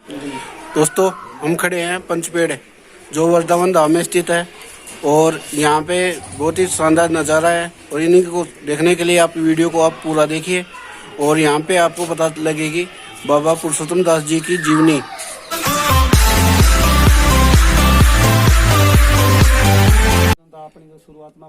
दोस्तों हम खड़े हैं पंचपेड़ जो वर्धावन धाम में स्थित है और यहाँ पे बहुत ही शानदार नज़ारा है और इन्हीं को देखने के लिए आप वीडियो को आप पूरा देखिए और यहाँ पे आपको पता लगेगी बाबा पुरुषोत्तम दास जी की जीवनी। शुरुआत में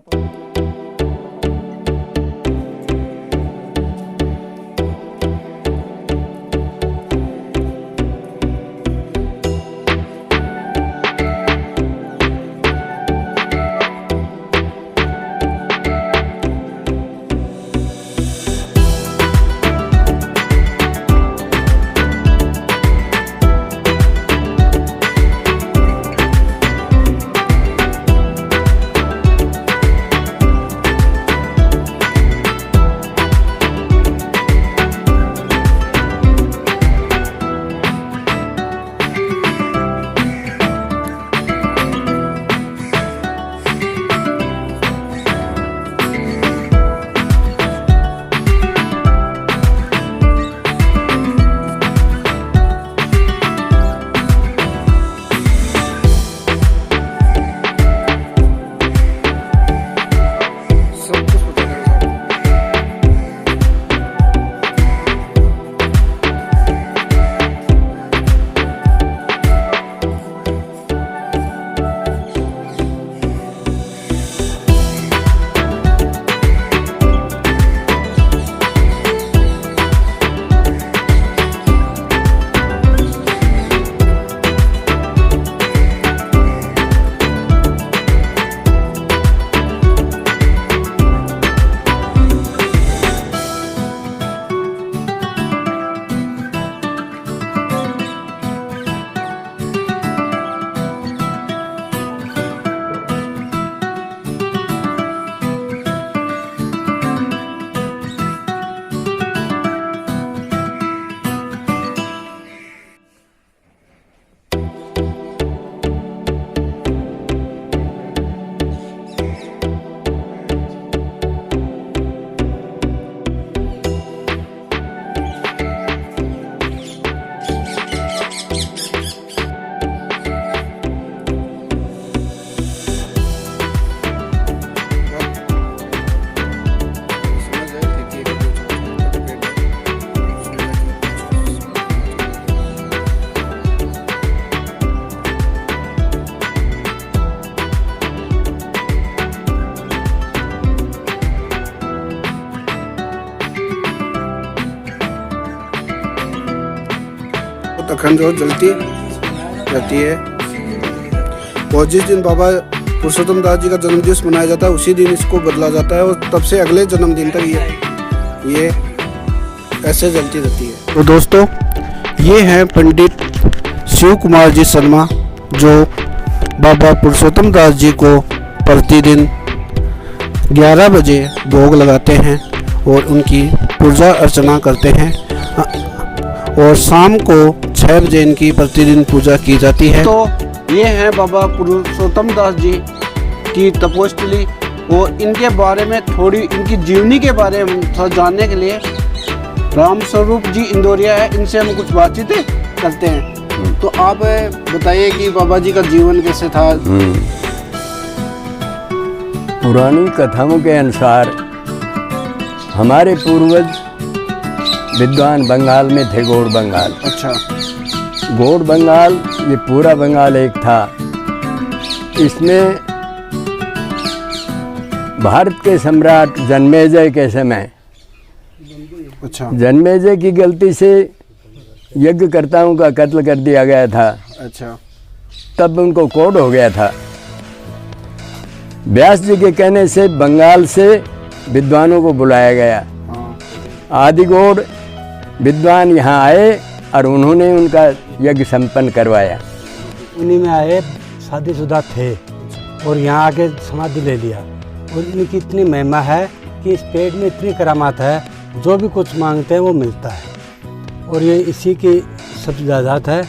अखंड जोत जलती रहती है और जिस दिन बाबा पुरुषोत्तम दास जी का जन्मदिवस मनाया जाता है उसी दिन इसको बदला जाता है और तब से अगले जन्मदिन तक ये ऐसे जलती रहती है। तो दोस्तों ये हैं पंडित शिव कुमार जी शर्मा जो बाबा पुरुषोत्तम दास जी को प्रतिदिन 11 बजे भोग लगाते हैं और उनकी पूजा अर्चना करते हैं और शाम को 6 बजे इनकी प्रतिदिन पूजा की जाती है। तो ये हैं बाबा पुरुषोत्तम दास जी की तपोस्थली और इनके बारे में थोड़ी इनकी जीवनी के बारे में थोड़ा जानने के लिए राम स्वरूप जी इंदौरिया है, इनसे हम कुछ बातचीतें करते हैं। तो आप बताइए कि बाबा जी का जीवन कैसे था। पुरानी कथाओं के अनुसार हमारे पूर्वज विद्वान बंगाल में थे, गौड़ बंगाल। अच्छा। गौड़ बंगाल ये पूरा बंगाल एक था। इसमें भारत के सम्राट जन्मेजय के समय अच्छा जन्मेजय की गलती से यज्ञकर्ताओं का कत्ल कर दिया गया था। अच्छा। तब उनको कोड हो गया था। व्यास जी के कहने से बंगाल से विद्वानों को बुलाया गया। आदिगौड़ विद्वान यहाँ आए और उन्होंने उनका यज्ञ संपन्न करवाया। उन्हीं में आए, शादीशुदा थे और यहाँ आके समाधि ले लिया। और इनकी इतनी महिमा है कि इस पेड़ में इतनी करामात है, जो भी कुछ मांगते हैं वो मिलता है और ये इसी की सबसे ज़्यादा है,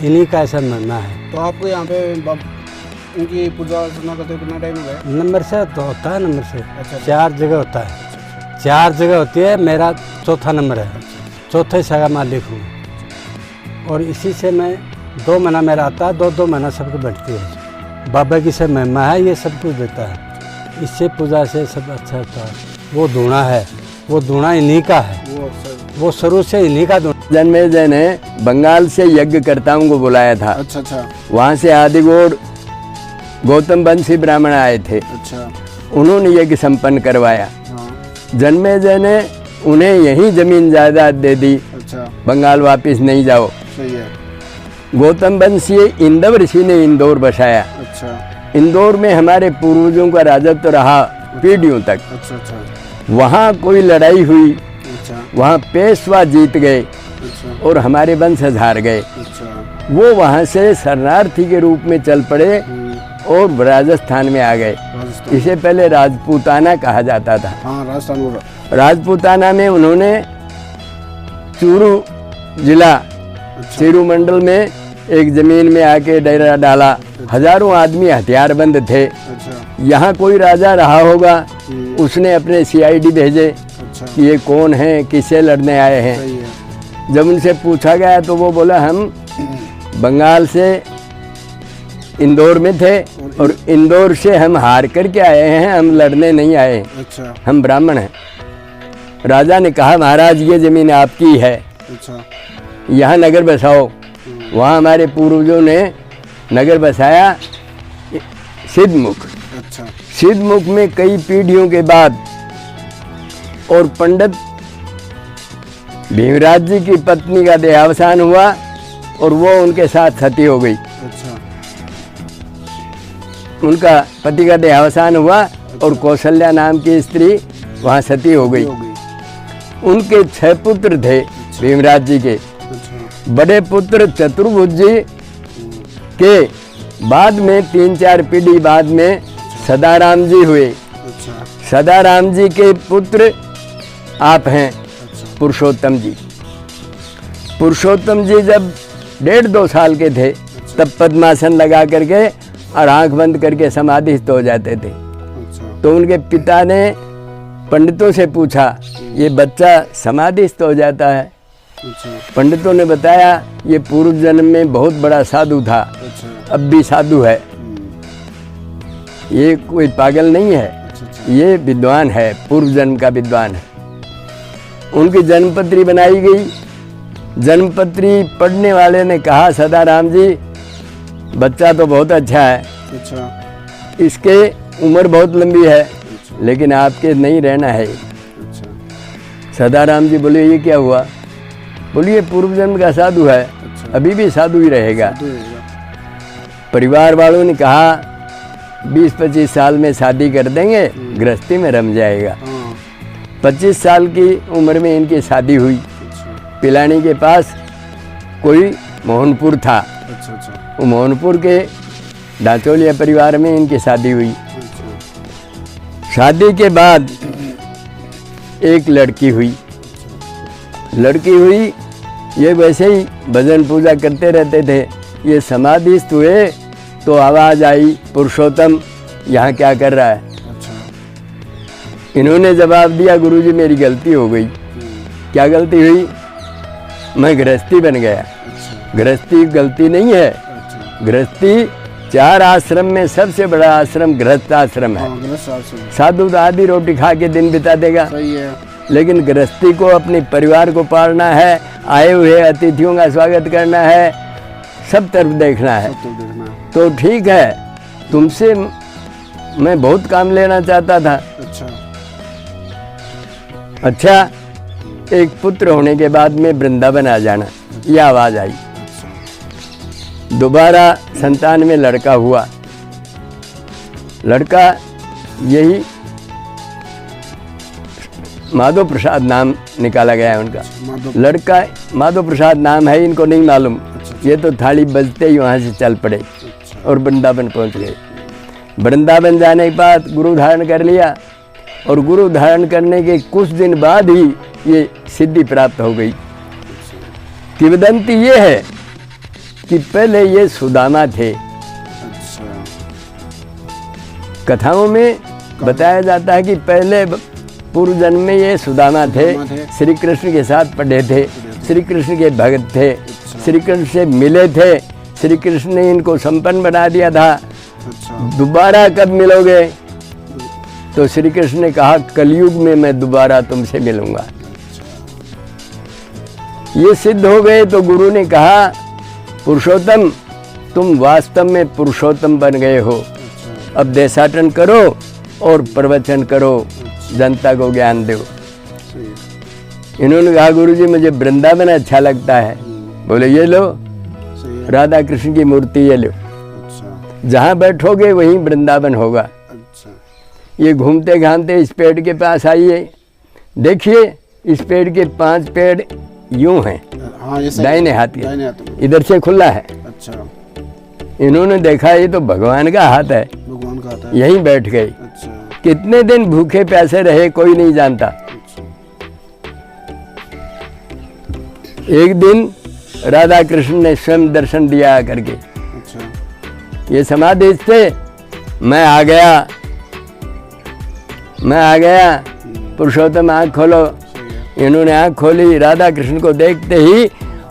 इन्हीं का ऐसा महिमा है। तो आपको यहाँ पे इनकी पूजा अर्चना करते कितना टाइम हो गया? नंबर से तो होता है, नंबर से। अच्छा। 4 जगह होता है, 4 जगह होती है। मेरा चौथा नंबर है, चौथे जगह मालिक हूँ। और इसी से मैं 2 महीना मेरा आता है, 2 महीना सबको बैठती है। बाबा की सब महिमा है, ये सब कुछ देता है। इससे पूजा से सब अच्छा होता है। वो धूना है, वो धूना इन्हीं का है, वो शुरू से इन्हीं का धूना। जन्मेजय ने बंगाल से यज्ञकर्ताओं को बुलाया था। अच्छा। वहाँ से आदिगोड़ गौतम वंशी ब्राह्मण आए थे। अच्छा। उन्होंने यज्ञ संपन्न करवाया। हाँ। जन्मेजय ने उन्हें यही जमीन जायदाद दे दी। अच्छा। बंगाल वापस नहीं जाओ। सही है। गौतम वंशी इंदव ऋषि ने इंदौर बसाया। अच्छा। इंदौर में हमारे पूर्वजों का राजत्व रहा पीढ़ियों तक। अच्छा। वहाँ कोई लड़ाई हुई, अच्छा। वहाँ पेशवा जीत गए अच्छा। और हमारे वंशज हार गए। अच्छा। वो वहाँ से शरणार्थी के रूप में चल पड़े और राजस्थान में आ गए। राजस्थान। इसे पहले राजपूताना कहा जाता था। हाँ, राजस्थान। राजपूताना में उन्होंने चूरू जिला चीरू मंडल में एक जमीन में आके डेरा डाला। हजारों आदमी हथियारबंद थे। अच्छा। यहाँ कोई राजा रहा होगा, उसने अपने CID भेजे अच्छा। कि ये कौन है, किससे लड़ने आए हैं। सही है। जब उनसे पूछा गया तो वो बोला हम बंगाल से इंदौर में थे और इंदौर से हम हार करके आए हैं, हम लड़ने नहीं आए, अच्छा। हम ब्राह्मण हैं। राजा ने कहा महाराज ये जमीन आपकी है, अच्छा। यहाँ नगर बसाओ। वहाँ हमारे पूर्वजों ने नगर बसाया सिद्धमुख। अच्छा। सिद्धमुख में कई पीढ़ियों के बाद और पंडित भीमराज जी की पत्नी का देहावसान हुआ और वो उनके साथ सती हो गई। अच्छा। उनका पति का देहावसान हुआ और कौशल्या नाम की स्त्री वहाँ सती हो गई। उनके 6 पुत्र थे भीमराज जी के। अच्छा। बड़े पुत्र चतुर्भुज जी के बाद में 3-4 पीढ़ी बाद में सदाराम जी हुए। अच्छा। सदाराम जी के पुत्र आप हैं अच्छा। पुरुषोत्तम जी। पुरुषोत्तम जी जब 1.5-2 साल के थे तब पद्मासन लगा करके और आंख बंद करके समाधिस्थ हो जाते थे। अच्छा। तो उनके पिता ने पंडितों से पूछा ये बच्चा समाधिस्थ हो जाता है। अच्छा। पंडितों ने बताया ये पूर्व जन्म में बहुत बड़ा साधु था, अच्छा। अब भी साधु है, ये कोई पागल नहीं है, अच्छा। ये विद्वान है, पूर्व जन्म का विद्वान है। उनकी जन्मपत्री बनाई गई। जन्मपत्री पढ़ने वाले ने कहा सदाराम जी बच्चा तो बहुत अच्छा है, अच्छा। इसके उम्र बहुत लंबी है, लेकिन आपके नहीं रहना है। अच्छा। सदाराम जी बोले ये क्या हुआ? बोलिए ये पूर्व जन्म का साधु है, अच्छा। अभी भी साधु ही रहेगा। साधु रहेगा। परिवार वालों ने कहा 20-25 साल में शादी कर देंगे, गृहस्थी में रम जाएगा। हाँ। 25 साल की उम्र में इनकी शादी हुई। अच्छा। पिलानी के पास कोई मोहनपुर था, अच्छा। अच्छा। वो मोहनपुर के डाचोलिया परिवार में इनकी शादी हुई। अच्छा। शादी के बाद एक लड़की हुई। लड़की हुई, ये वैसे ही भजन पूजा करते रहते थे। ये समाधिस्थ हुए तो आवाज़ आई पुरुषोत्तम यहाँ क्या कर रहा है? अच्छा। इन्होंने जवाब दिया गुरुजी मेरी गलती हो गई। क्या गलती हुई? मैं गृहस्थी बन गया। अच्छा। गृहस्थी गलती नहीं है। अच्छा। गृहस्थी 4 आश्रम में सबसे बड़ा आश्रम गृहस्थ आश्रम है। हाँ, गृहस्थ आश्रम। साधु तो आधी रोटी खा के दिन बिता देगा, सही है। लेकिन गृहस्थी को अपने परिवार को पालना है, आए हुए अतिथियों का स्वागत करना है, सब तरफ देखना है। सब तो देखना है। तो ठीक है, तुमसे मैं बहुत काम लेना चाहता था। अच्छा। अच्छा, एक पुत्र होने के बाद में वृंदावन आ जाना, यह आवाज़ आई। अच्छा। दोबारा संतान में लड़का हुआ। लड़का यही माधव प्रसाद नाम निकाला गया है उनका। माधव। लड़का माधव प्रसाद नाम है, इनको नहीं मालूम। अच्छा। ये तो थाली बजते ही वहाँ से चल पड़े अच्छा। और वृंदावन पहुँच गए। वृंदावन जाने के बाद गुरु धारण कर लिया और गुरु धारण करने के कुछ दिन बाद ही ये सिद्धि प्राप्त हो गई। किंवदंती ये है कि पहले ये सुदामा थे। अच्छा। कथाओं में बताया जाता है कि पहले पूर्व जन्म में ये सुदामा थे, श्री कृष्ण के साथ पढ़े थे, श्री कृष्ण के भक्त थे। अच्छा। श्री कृष्ण से मिले थे, श्री कृष्ण ने इनको संपन्न बना दिया था। अच्छा दोबारा कब मिलोगे? तो श्री कृष्ण ने कहा कलयुग में मैं दोबारा तुमसे मिलूंगा। ये सिद्ध हो गए तो गुरु ने कहा पुरुषोत्तम तुम वास्तव में पुरुषोत्तम बन गए हो, अब देशाटन करो और प्रवचन करो, जनता को ज्ञान दो। सही है। इन्होंने कहा गुरुजी मुझे वृंदावन अच्छा लगता है। बोले ये लो सही है। राधा कृष्ण की मूर्ति, ये लो, अच्छा जहाँ बैठोगे वहीं वृंदावन होगा। अच्छा ये घूमते घामते इस पेड़ के पास आइए, देखिए इस पेड़ के 5 पेड़ यूं हैं, हाँ ये सही। दाहिने हाथ के, दाहिने हाथ में। इधर से खुला है। अच्छा इन्होंने देखा ये तो भगवान का हाथ है, भगवान का आता है। यहीं बैठ गए। अच्छा कितने दिन भूखे प्यासे रहे कोई नहीं जानता। अच्छा एक दिन राधा कृष्ण ने स्वयं दर्शन दिया करके, अच्छा ये समाधि थे, मैं आ गया, मैं आ गया, पुरुषोत्तम आँख खोलो। सही है। इन्होंने आँख खोली, राधा कृष्ण को देखते ही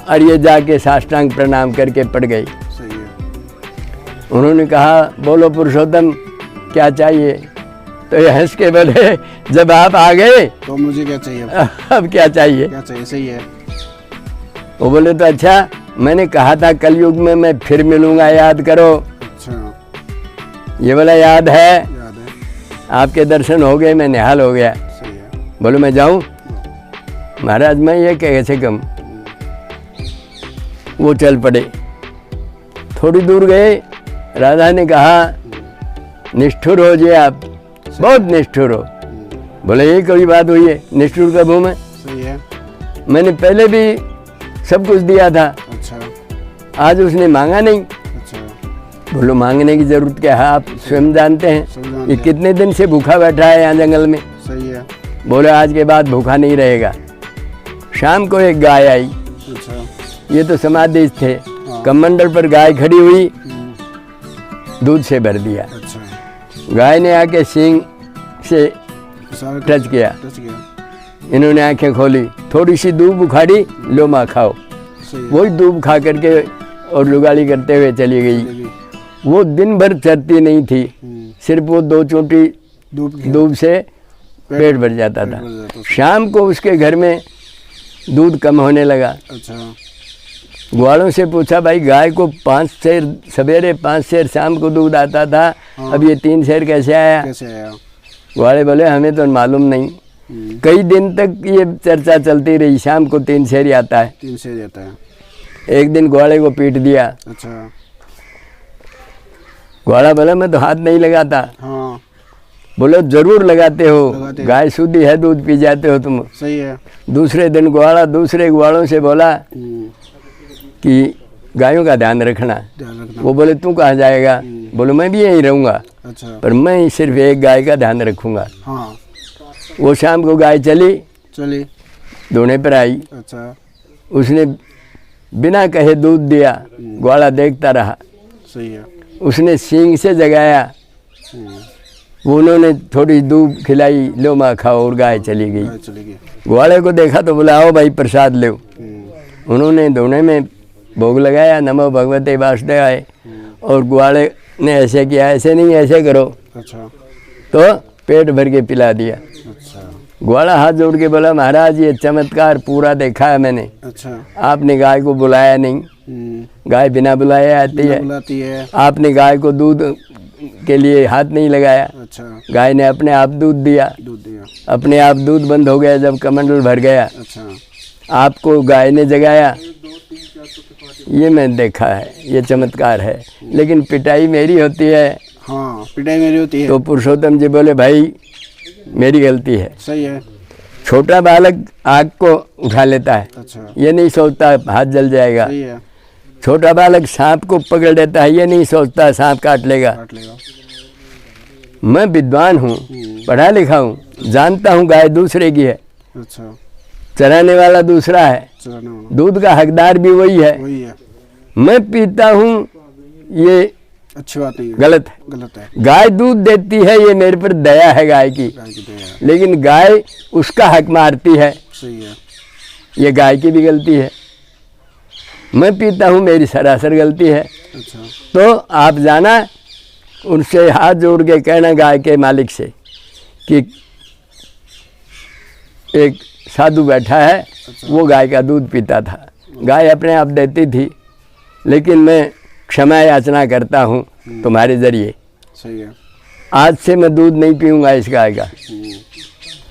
और ये जाके साष्टांग प्रणाम करके पड़ गई। सही है। उन्होंने कहा बोलो पुरुषोत्तम क्या चाहिए? तो ये हंस के बोले जब आप आ गए तो मुझे क्या चाहिए? अब क्या चाहिए? क्या चाहिए? सही है। वो बोले तो अच्छा मैंने कहा था कलयुग में मैं फिर मिलूंगा, याद करो। अच्छा ये बोला याद है, याद है। आपके दर्शन हो गए, मैं निहाल हो गया। सही है। बोलो मैं जाऊं? महाराज मैं ये कैसे कम। वो चल पड़े, थोड़ी दूर गए, राधा ने कहा निष्ठुर हो जी आप, बहुत निष्ठुर हो। बोले ये कोई बात हुई है, निष्ठुर कब हूँ मैं? सही है। मैंने पहले भी सब कुछ दिया था, अच्छा आज उसने मांगा नहीं। अच्छा बोलो मांगने की जरूरत क्या है, आप स्वयं जानते हैं सब जानते ये हैं। कितने दिन से भूखा बैठा है यहाँ जंगल में। सही है। बोले आज के बाद भूखा नहीं रहेगा। शाम को एक गाय आई, अच्छा ये तो समाधि थे, हाँ। कमंडल पर गाय खड़ी हुई, दूध से भर दिया। अच्छा गाय ने आके सींग से सारा टच किया, टच गया। इन्होंने आंखें खोली, थोड़ी सी दूब उखाड़ी, लो माँ खाओ। सही है। वही दूब खा करके और लुगाड़ी करते हुए चली गई। चलेगी। वो दिन भर चरती नहीं थी, सिर्फ वो 2 चोटी दूब से पेट भर जाता था। भर जाता था। शाम को उसके घर में दूध कम होने लगा। अच्छा ग्वालों से पूछा भाई गाय को 5 सेर सवेरे 5 सेर शाम को दूध आता था, हाँ। अब ये 3 सेर कैसे आया? कैसे आया? ग्वाले बोले हमें तो मालूम नहीं। कई दिन तक ये चर्चा चलती रही, शाम को 3 सेर ही आता है। 3 से जाता है। एक दिन ग्वाले को पीट दिया। अच्छा ग्वाला बोला मैं तो हाथ नहीं लगाता। हाँ बोलो जरूर लगाते हो, लगाते हैं। गाय शुद्धि है, दूध पी जाते हो तुम। सही है। दूसरे दिन ग्वाला दूसरे ग्वालों से बोला कि गायों का ध्यान रखना। ध्यान रखना। वो बोले तू कहाँ जाएगा? बोलो मैं भी यहीं रहूँगा, अच्छा पर मैं सिर्फ एक गाय का ध्यान रखूँगा। हाँ वो शाम को गाय चली, चली। धोने पर आई, अच्छा उसने बिना कहे दूध दिया। ग्वाला देखता रहा, सही है। उसने सींग से जगाया, उन्होंने थोड़ी दूध खिलाई, लो माँ खाओ, और गाय चली गई। चली गई। ग्वाले को देखा तो बोला आओ भाई प्रसाद लो। उन्होंने दोने में भोग लगाया, नमो भगवते वासुदेवाय, और ग्वाले ने ऐसे किया, ऐसे नहीं ऐसे करो, अच्छा तो पेट भर के पिला दिया। अच्छा ग्वाला हाथ जोड़ के बोला महाराज ये चमत्कार पूरा देखा है मैंने, अच्छा। आपने गाय को बुलाया नहीं, गाय बिना बुलाए आती है, बुलाती है। आपने गाय को दूध के लिए हाथ नहीं लगाया, अच्छा गाय ने अपने आप दूध दिया, दूध दिया। अपने आप दूध बंद हो गया जब कमंडल भर गया। अच्छा आपको गाय ने जगाया, ये मैंने देखा है, ये चमत्कार है। लेकिन पिटाई मेरी होती है। हाँ पिटाई मेरी होती है। तो पुरुषोत्तम जी बोले भाई मेरी गलती है। सही है। छोटा बालक आग को उठा लेता है, अच्छा ये नहीं सोचता हाथ जल जाएगा। सही है। छोटा बालक सांप को पकड़ लेता है, ये नहीं सोचता सांप काट लेगा। काट लेगा। मैं विद्वान हूँ, पढ़ा लिखा हूँ, जानता हूँ गाय दूसरे की है, अच्छा चराने वाला दूसरा है, चलाने वाला दूध का हकदार भी वही है। वही है। मैं पीता हूँ, ये अच्छी बात नहीं है। गलत है। गलत है। गाय दूध देती है, ये मेरे पर दया है गाय की, गाय की दया है। लेकिन गाय उसका हक मारती है, सही है। ये गाय की भी गलती है। मैं पीता हूँ, मेरी सरासर गलती है। अच्छा तो आप जाना, उनसे हाथ जोड़ के कहना गाय के मालिक से कि एक साधु बैठा है, वो गाय का दूध पीता था, गाय अपने आप देती थी, लेकिन मैं क्षमा याचना करता हूँ तुम्हारे ज़रिए, सही है। आज से मैं दूध नहीं पीऊँगा इस गाय का,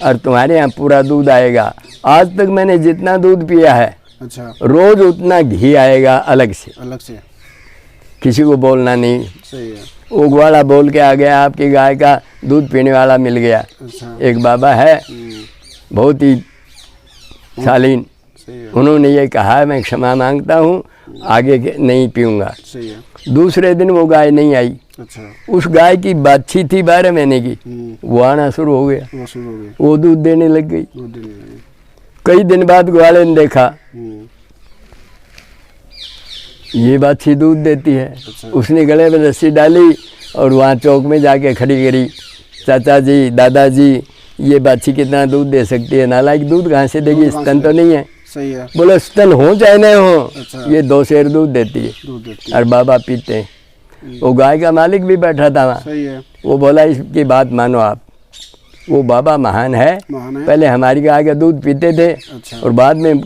और तुम्हारे यहाँ पूरा दूध आएगा। आज तक मैंने जितना दूध पिया है, अच्छा रोज़ उतना घी आएगा अलग से, किसी को बोलना नहीं। सही है। वो ग्वाला बोल के आ गया, आपकी गाय का दूध पीने वाला मिल गया। अच्छा एक बाबा है, बहुत ही शालीन, सही है। उन्होंने ये कहा मैं क्षमा मांगता हूँ, आगे नहीं पीऊँगा। सही है। दूसरे दिन वो गाय नहीं आई। अच्छा उस गाय की बाछी थी 12 महीने की, वो आना शुरू हो गया, वो शुरू हो गई, वो दूध देने लग गई। वो दिन में। कई दिन बाद ग्वाले ने देखा ये बाछी दूध देती है। अच्छा। उसने गले में रस्सी डाली और वहाँ चौक में जाके खड़ी करी, चाचा जी, दादाजी, ये बाछी कितना दूध दे सकती है? नालायक, दूध कहाँ से देगी, स्तन तो नहीं है। सही है। बोले स्तन हो चाहे नहीं हो, अच्छा। ये 2 सेर दूध देती है, दूध देती और बाबा पीते हैं। वो गाय का मालिक भी बैठा था वहाँ, सही है। वो बोला इसकी बात मानो आप, वो बाबा महान है, महान है। पहले हमारी गाय का दूध पीते थे, अच्छा। और बाद में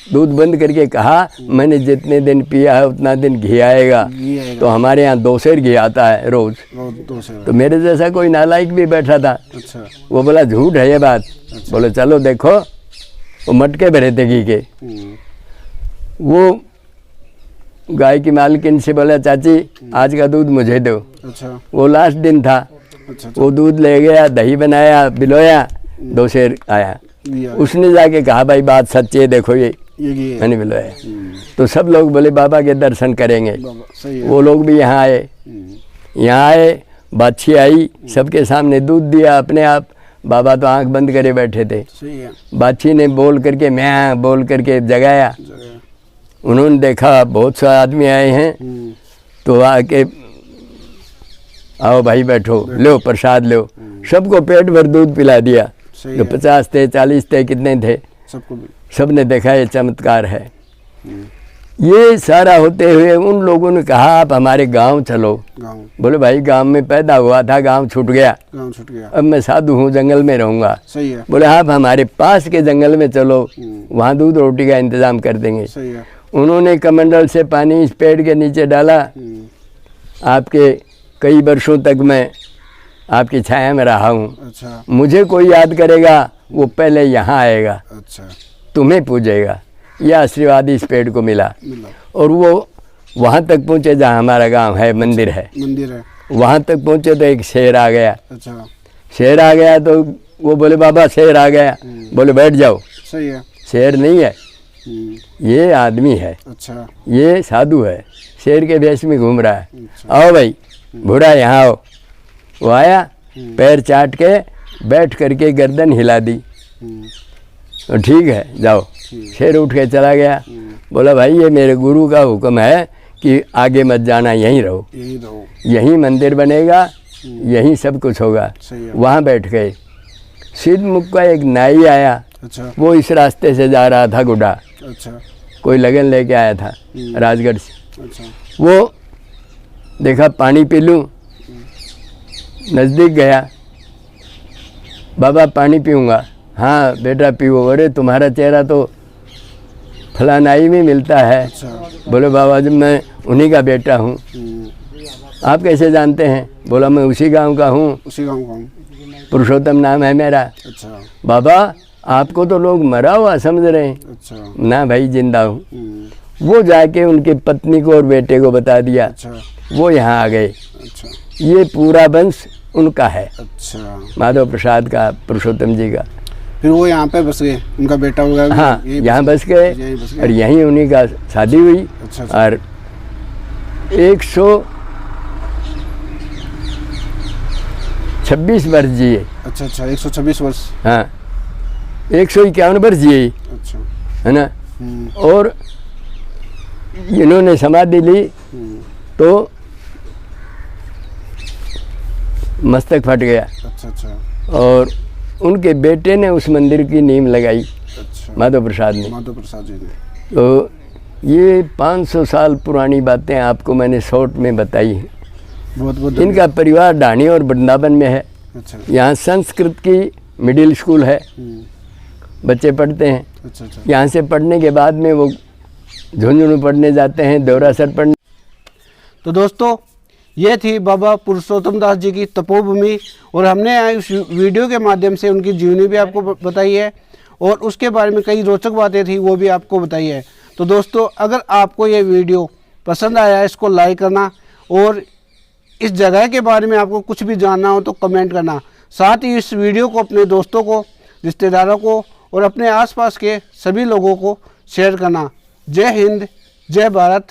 दूध बंद करके कहा मैंने जितने दिन पिया है उतना दिन घी आएगा। घी आएगा। तो हमारे यहाँ 2 सेर घी आता है रोज। दो से। तो मेरे जैसा कोई नालायक भी बैठा था, अच्छा वो बोला झूठ है ये बात। बोले चलो देखो, वो मटके भरे थे घी के। वो गाय की मालकिन से बोला चाची आज का दूध मुझे दो। अच्छा वो लास्ट दिन था, अच्छा वो दूध ले गया, दही बनाया, बिलोया, 2 सेर आया। लिया। उसने जाके कहा भाई बात सच्ची है, देखो ये घी है। मैंने बिलोया। तो सब लोग बोले बाबा के दर्शन करेंगे। बाबा सही है। वो लोग भी यहाँ आए, यहाँ आए, बाछी आई, सबके सामने दूध दिया अपने आप। बाबा तो आंख बंद करे बैठे थे। सही है। बाछी ने बोल करके मैं बोल करके जगाया। उन्होंने देखा बहुत से आदमी आए हैं, तो आके आओ भाई बैठो, लो प्रसाद लो। सबको पेट भर दूध पिला दिया। सही जो है। 50 थे, 40 थे, कितने थे, सबको भी। सबने देखा ये चमत्कार है। ये सारा होते हुए उन लोगों ने कहा आप हमारे गांव चलो। गाँव। बोले भाई गांव में पैदा हुआ था, गांव छूट गया, गाँव छूट गया। अब मैं साधु हूँ, जंगल में रहूँगा। सही है। बोले आप हमारे पास के जंगल में चलो, वहाँ दूध रोटी का इंतजाम कर देंगे। सही है। उन्होंने कमंडल से पानी इस पेड़ के नीचे डाला। आपके कई वर्षों तक मैं आपकी छाया में रहा हूँ। अच्छा मुझे कोई याद करेगा वो पहले यहाँ आएगा, अच्छा तुम्हें पूजेगा। यह आशीर्वाद इस पेड़ को मिला। मिला। और वो वहाँ तक पहुँचे जहाँ हमारा गांव है, मंदिर है, मंदिर है। वहाँ तक पहुँचे तो एक शेर आ गया। अच्छा शेर आ गया तो वो बोले बाबा शेर आ गया। बोले बैठ जाओ। सही है। शेर नहीं है, ये आदमी है, अच्छा ये साधु है, शेर के भेष में घूम रहा है। आओ भाई बूढ़ा यहाँ आओ। वो आया, पैर चाट के बैठ करके गर्दन हिला दी। तो ठीक है जाओ। शेर उठ के चला गया। बोला भाई ये मेरे गुरु का हुक्म है कि आगे मत जाना, यहीं रहो, यही दो। यहीं मंदिर बनेगा, यहीं सब कुछ होगा। सही है। वहाँ बैठ गए। सिद्ध मुख का एक नाई आया, अच्छा वो इस रास्ते से जा रहा था गुड्डा, अच्छा कोई लगन लेके आया था राजगढ़ से। अच्छा वो देखा पानी पी लूँ, नज़दीक गया, बाबा पानी पीऊँगा। हाँ बेटा पीओ। अरे तुम्हारा चेहरा तो फलानाई में मिलता है। अच्छा बोले बाबा जी मैं उन्हीं का बेटा हूँ। आप कैसे जानते हैं? बोला मैं उसी गांव का हूँ, उसी गाँव का हूँ। पुरुषोत्तम नाम है मेरा। अच्छा बाबा आपको तो लोग मरा हुआ समझ रहे हैं। अच्छा ना भाई जिंदा हूँ। वो जाके उनकी पत्नी को और बेटे को बता दिया। अच्छा वो यहाँ आ गए। अच्छा ये पूरा वंश उनका है, अच्छा। माधव प्रसाद का, पुरुषोत्तम जी का। फिर वो यहाँ पे बस गए, उनका बेटा होगा। हाँ यहाँ बस गए यहीं बस गए। और यहीं उन्हीं का शादी हुई। अच्छा और 126 वर्ष जिए। अच्छा अच्छा 126 वर्ष। हाँ 151 वर्ष जिए, अच्छा है ना। और इन्होंने समाधि ली तो मस्तक फट गया। अच्छा अच्छा और उनके बेटे ने उस मंदिर की नींव लगाई, अच्छा। माधव प्रसाद ने। माधव प्रसाद जी ने। तो ये 500 साल पुरानी बातें आपको मैंने शॉर्ट में बताई हैं। बहुत बहुत इनका परिवार ढाणी और वृंदावन में है। अच्छा यहाँ संस्कृत की मिडिल स्कूल है, बच्चे पढ़ते हैं। अच्छा अच्छा। यहाँ से पढ़ने के बाद में वो झुंझुनू पढ़ने जाते हैं, दौरासर पढ़ने। तो दोस्तों ये थी बाबा पुरुषोत्तम दास जी की तपोभूमि, और हमने इस वीडियो के माध्यम से उनकी जीवनी भी आपको बताई है, और उसके बारे में कई रोचक बातें थी वो भी आपको बताई है। तो दोस्तों अगर आपको ये वीडियो पसंद आया, इसको लाइक करना, और इस जगह के बारे में आपको कुछ भी जानना हो तो कमेंट करना। साथ ही इस वीडियो को अपने दोस्तों को, रिश्तेदारों को और अपने आसपास के सभी लोगों को शेयर करना। जय हिंद, जय भारत,